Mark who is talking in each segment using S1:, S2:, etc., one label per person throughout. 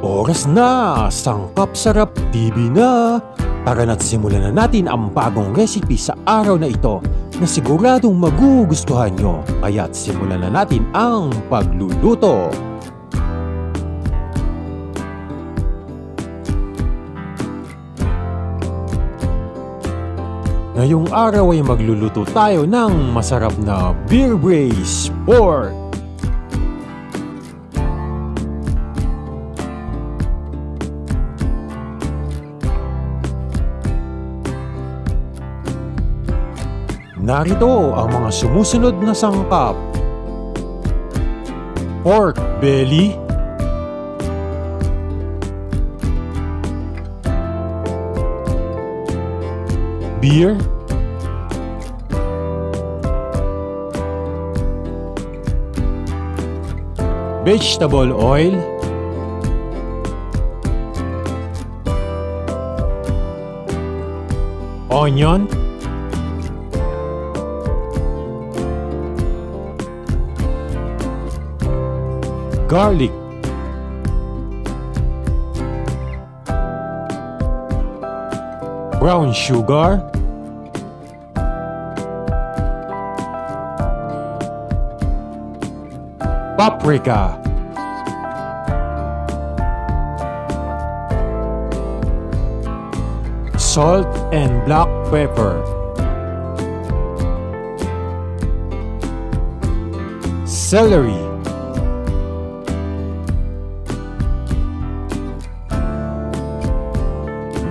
S1: Oras na! Sangkap Sarap TV na! Tara na't simulan na natin ang bagong recipe sa araw na ito na siguradong magugustuhan nyo. Kaya't simulan na natin ang pagluluto. Ngayong araw ay magluluto tayo ng masarap na beer braised pork. Narito ang mga sumusunod na sangkap. Pork belly, beer, vegetable oil, onion, garlic, brown sugar, paprika, salt and black pepper, celery,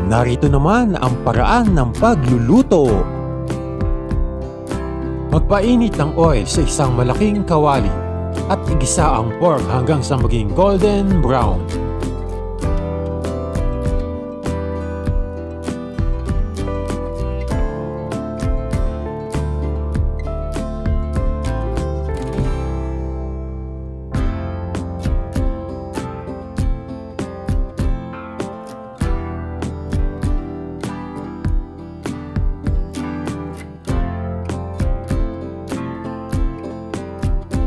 S1: narito naman ang paraan ng pagluluto. Magpainit ng oil sa isang malaking kawali at igisa ang pork hanggang sa maging golden brown.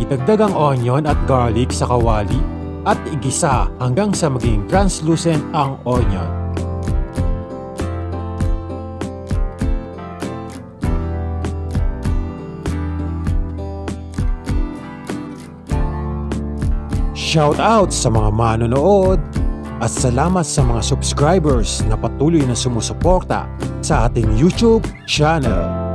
S1: Idagdag ang onion at garlic sa kawali at igisa hanggang sa maging translucent ang onion. Shout out sa mga manonood at salamat sa mga subscribers na patuloy na sumusuporta sa ating YouTube channel.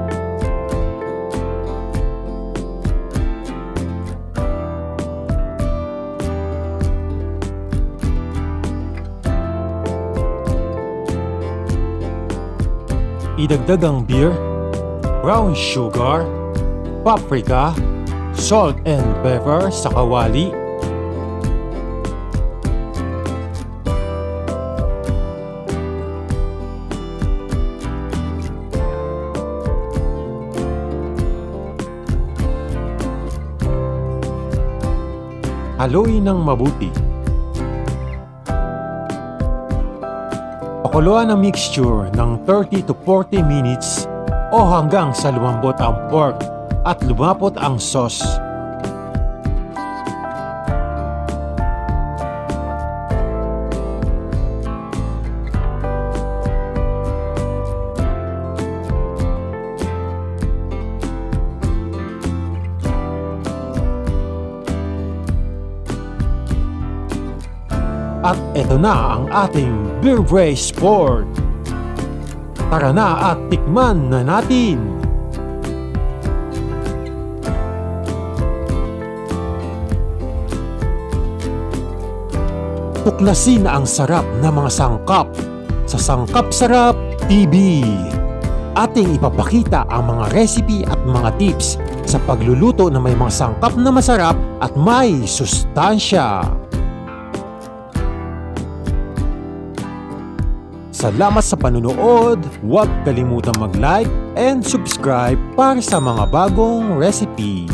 S1: Idagdag ang beer, brown sugar, paprika, salt and pepper sa kawali. Haluin ng mabuti. Pakuluan ang mixture ng 30 to 40 minutes o hanggang sa lumambot ang pork at lumapot ang sauce. At eto na ang ating beer braised pork. Tara na at tikman na natin. Tuklasin ang sarap na mga sangkap sa Sangkap Sarap TV. Ating ipapakita ang mga recipe at mga tips sa pagluluto na may mga sangkap na masarap at may sustansya. Salamat sa panunood, huwag kalimutang mag-like and subscribe para sa mga bagong recipe.